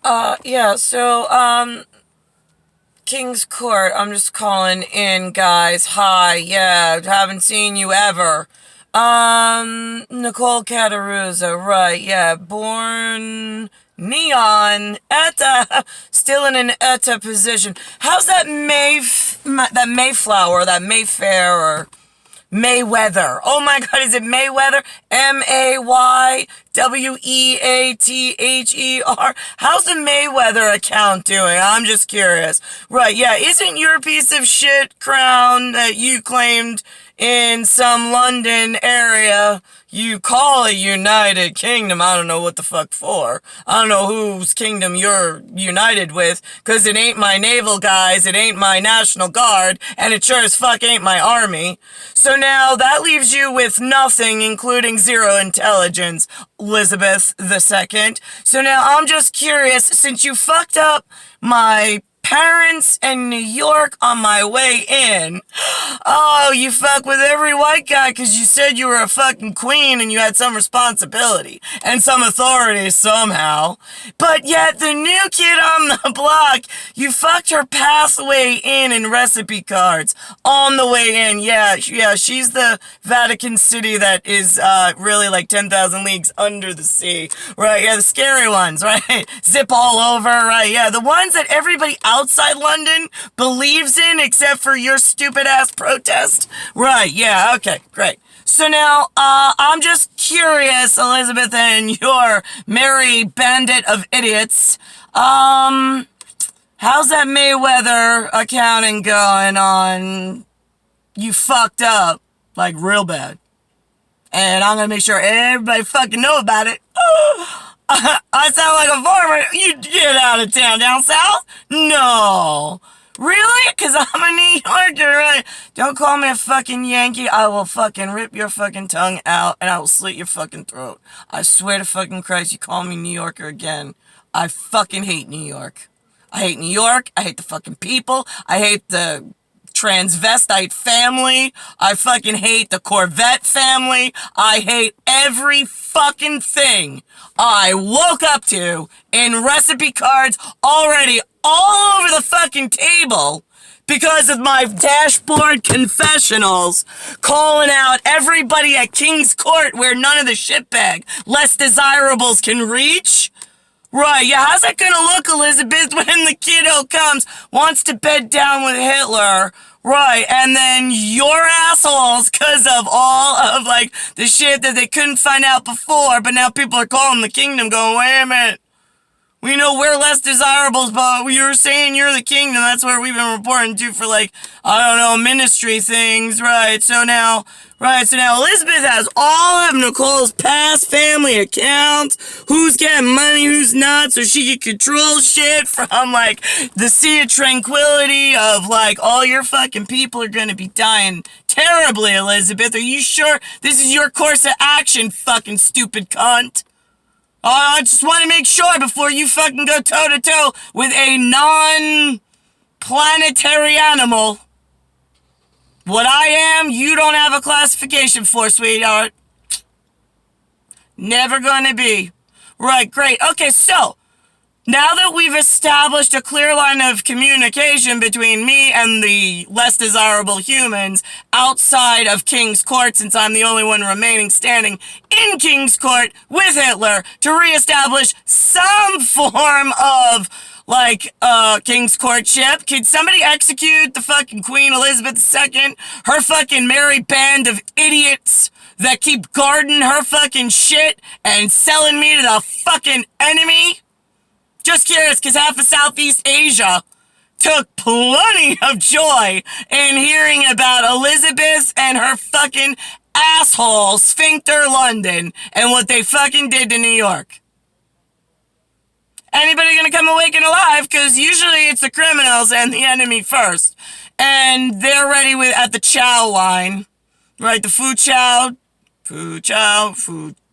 Yeah, so, Kingscourt, I'm just calling in, guys. Hi, yeah, haven't seen you ever. Nicole Cattaruzza, right, yeah, born neon, ETA, still in an ETA position. How's that that Mayflower, that Mayfair, or Mayweather? Oh my god, is it Mayweather? Mayweather? How's the Mayweather account doing? I'm just curious. Right, yeah, isn't your piece of shit crown that you claimed in some London area you call a United Kingdom? I don't know what the fuck for. I don't know whose kingdom you're united with, because it ain't my naval guys, it ain't my National Guard, and it sure as fuck ain't my army. So now that leaves you with nothing, including zero intelligence, Elizabeth II. So now I'm just curious, since you fucked up my parents in New York on my way in. Oh, you fuck with every white guy because you said you were a fucking queen and you had some responsibility and some authority somehow. But yet the new kid on the block, you fucked her pathway in recipe cards on the way in. Yeah, she's the Vatican City that is really like 10,000 leagues under the sea. Right, yeah, the scary ones, right? Zip all over, right? Yeah, the ones that everybody outside London believes in, except for your stupid ass protest. Right, yeah, okay, great. So now, I'm just curious, Elizabeth, and your merry bandit of idiots, how's that Mayweather accounting going on? You fucked up, like, real bad. And I'm gonna make sure everybody fucking know about it. I sound like a farmer. You get out of town down south? No. Really? Because I'm a New Yorker, right? Don't call me a fucking Yankee. I will fucking rip your fucking tongue out and I will slit your fucking throat. I swear to fucking Christ, you call me New Yorker again. I fucking hate New York. I hate New York. I hate the fucking people. I hate the transvestite family. I fucking hate the Corvette family. I hate every fucking thing I woke up to in recipe cards already all over the fucking table because of my dashboard confessionals calling out everybody at Kingscourt where none of the shitbag less desirables can reach. Right, yeah, how's that gonna look, Elizabeth, when the kiddo comes, wants to bed down with Hitler, right, and then your assholes, cause of all of, like, the shit that they couldn't find out before, but now people are calling the kingdom going, wait a minute, we know we're less desirables, but you're saying you're the kingdom, that's where we've been reporting to for, like, I don't know, ministry things, right, so now Elizabeth has all of Nicole's past family accounts, who's getting money, who's not, so she can control shit from, like, the sea of tranquility of, like, all your fucking people are gonna be dying terribly, Elizabeth. Are you sure this is your course of action, fucking stupid cunt? I just want to make sure before you fucking go toe-to-toe with a non-planetary animal. What I am, you don't have a classification for, sweetheart. Never gonna be. Right, great. Okay, so, now that we've established a clear line of communication between me and the less desirable humans outside of Kingscourt, since I'm the only one remaining standing in Kingscourt with Hitler, to reestablish some form of, like, King's courtship. Could somebody execute the fucking Queen Elizabeth II? Her fucking merry band of idiots that keep guarding her fucking shit and selling me to the fucking enemy? Just curious, because half of Southeast Asia took plenty of joy in hearing about Elizabeth and her fucking asshole sphincter London and what they fucking did to New York. Anybody gonna come awake and alive? Because usually it's the criminals and the enemy first. And they're ready at the chow line. Right, the food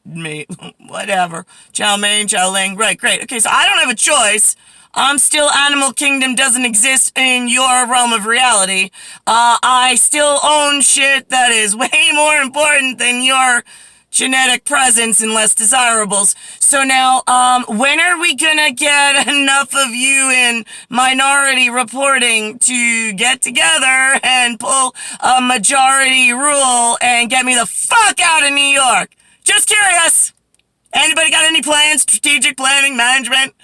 meat, whatever. Chow mein, chow ling. Right, great. Okay, so I don't have a choice. I'm still Animal Kingdom doesn't exist in your realm of reality. I still own shit that is way more important than your genetic presence and less desirables. So now, when are we gonna get enough of you in minority reporting to get together and pull a majority rule and get me the fuck out of New York? Just curious. Anybody got any plans? Strategic planning, management?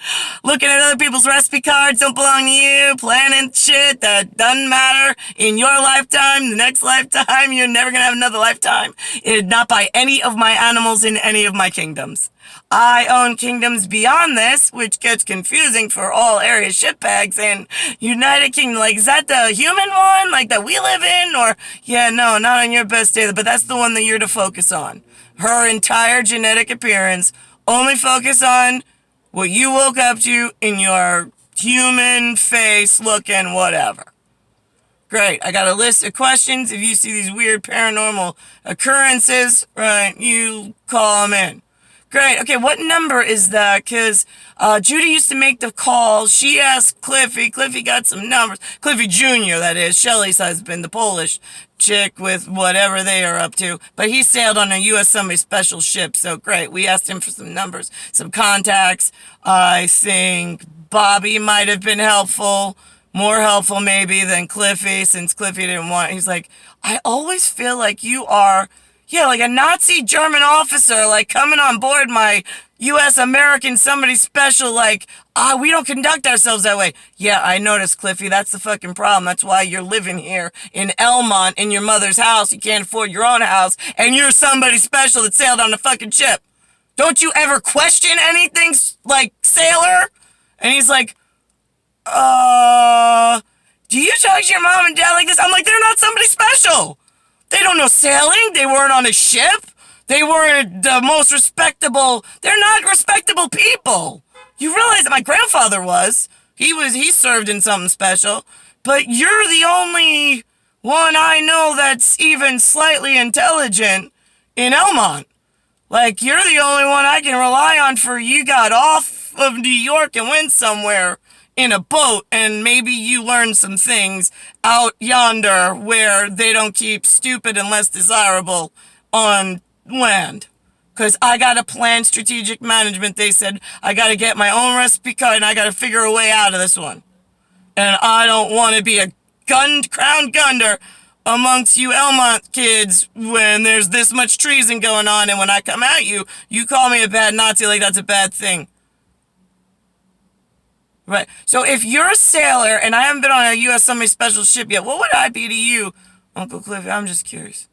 Looking at other people's recipe cards don't belong to you? Planning shit that doesn't matter in your lifetime, the next lifetime? You're never gonna have another lifetime. Not by any of my animals in any of my kingdoms. I own kingdoms beyond this, which gets confusing for all area shitbags. And United Kingdom, like, is that the human one? Like, that we live in? Or, yeah, no, not on your best day, but that's the one that you're to focus on. Her entire genetic appearance, only focus on what you woke up to in your human face looking whatever. Great. I got a list of questions. If you see these weird paranormal occurrences, right, you call them in. Great. Okay, what number is that? Because Judy used to make the call. She asked Cliffy. Cliffy got some numbers. Cliffy Jr., that is, Shelly's husband, the Polish chick with whatever they are up to. But he sailed on a U.S.S. special ship, so great. We asked him for some numbers, some contacts. I think Bobby might have been helpful. More helpful, maybe, than Cliffy, since Cliffy didn't want... He's like, I always feel like you are... Yeah, like a Nazi German officer, like, coming on board my U.S. American somebody special, like, we don't conduct ourselves that way. Yeah, I noticed, Cliffy, that's the fucking problem. That's why you're living here in ELMONT in your mother's house. You can't afford your own house, and you're somebody special that sailed on the fucking ship. Don't you ever question anything, like, sailor? And he's like, do you talk to your mom and dad like this? I'm like, they're not somebody special. They don't know sailing. They weren't on a ship. They weren't the most respectable. They're not respectable people. You realize that my grandfather was. He served in something special. But you're the only one I know that's even slightly intelligent in ELMONT. Like, you're the only one I can rely on for you got off of New York and went somewhere in a boat, and maybe you learn some things out yonder where they don't keep stupid and less desirable on land. Because I got to plan strategic management. They said I got to get my own recipe card, and I got to figure a way out of this one. And I don't want to be a crown gunder amongst you ELMONT kids when there's this much treason going on, and when I come at you, you call me a bad Nazi like that's a bad thing. Right. So if you're a sailor and I haven't been on a U.S.S. special ship yet, what would I be to you, Uncle Cliffy? I'm just curious.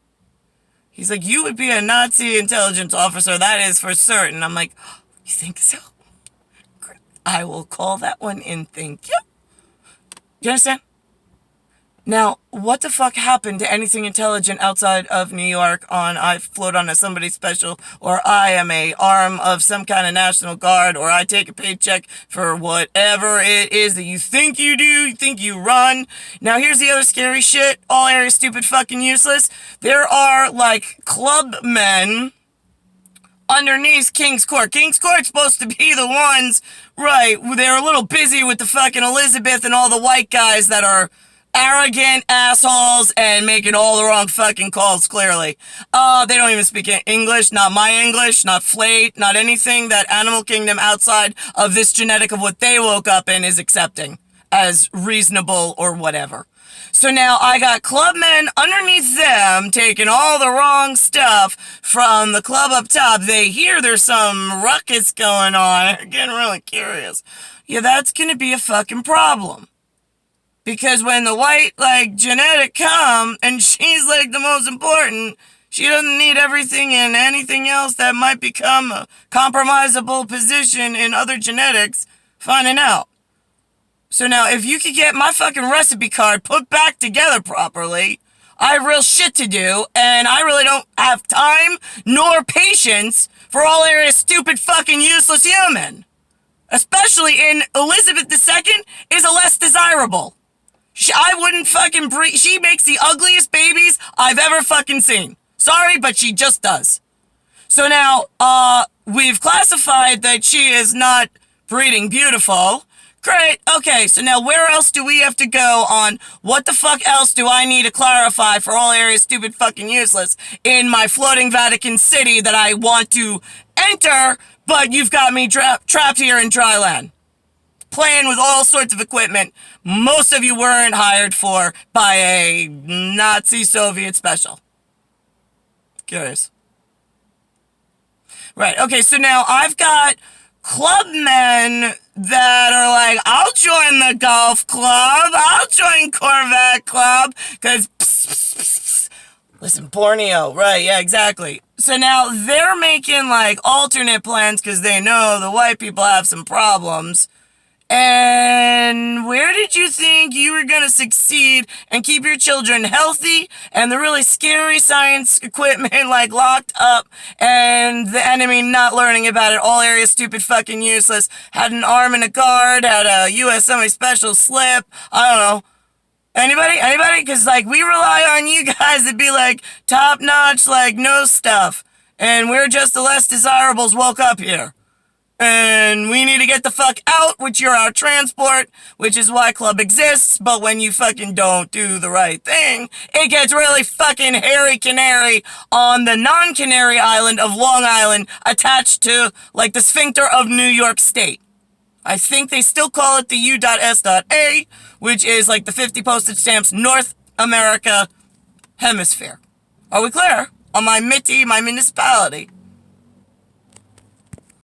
He's like, you would be a Nazi intelligence officer. That is for certain. I'm like, oh, you think so? Great. I will call that one in. Thank you. You understand? Now, what the fuck happened to anything intelligent outside of New York on I float on a somebody special, or I am a arm of some kind of National Guard, or I take a paycheck for whatever it is that you think you do, you think you run. Now, here's the other scary shit. All area stupid fucking useless. There are, like, club men underneath Kingscourt. Kingscourt's supposed to be the ones, right, they're a little busy with the fucking Elizabeth and all the white guys that are arrogant assholes and making all the wrong fucking calls, clearly. They don't even speak English, not my English, not Flate, not anything that Animal Kingdom outside of this genetic of what they woke up in is accepting as reasonable or whatever. So now I got clubmen underneath them taking all the wrong stuff from the club up top. They hear there's some ruckus going on. They're getting really curious. Yeah, that's gonna be a fucking problem. Because when the white, like, genetic come, and she's, like, the most important, she doesn't need everything and anything else that might become a compromisable position in other genetics finding out. So now, if you could get my fucking recipe card put back together properly, I have real shit to do, and I really don't have time nor patience for all areas stupid fucking useless human. Especially in Elizabeth II is a less desirable. I wouldn't fucking breed. She makes the ugliest babies I've ever fucking seen. Sorry, but she just does. So now, we've classified that she is not breeding beautiful. Great. Okay, so now where else do we have to go on what the fuck else do I need to clarify for all areas stupid fucking useless in my floating Vatican City that I want to enter, but you've got me trapped here in dry land? Playing with all sorts of equipment most of you weren't hired for by a Nazi Soviet special. Curious. Right, okay, so now I've got clubmen that are like, I'll join the golf club, I'll join Corvette club, because listen, Borneo, right, yeah, exactly. So now they're making like alternate plans because they know the white people have some problems. And where did you think you were going to succeed and keep your children healthy and the really scary science equipment like locked up and the enemy not learning about it? All areas stupid fucking useless. Had an arm and a guard, had a U.S. semi-special slip. I don't know. Anybody? Anybody? Because like we rely on you guys to be like top notch, like no stuff. And we're just the less desirables woke up here. And we need to get the fuck out, which you're our transport, which is why club exists, but when you fucking don't do the right thing, it gets really fucking hairy canary on the non-Canary Island of Long Island, attached to, like, the sphincter of New York State. I think they still call it the U.S.A, which is, like, the 50 postage stamps North America hemisphere. Are we clear? On my MITI, my municipality.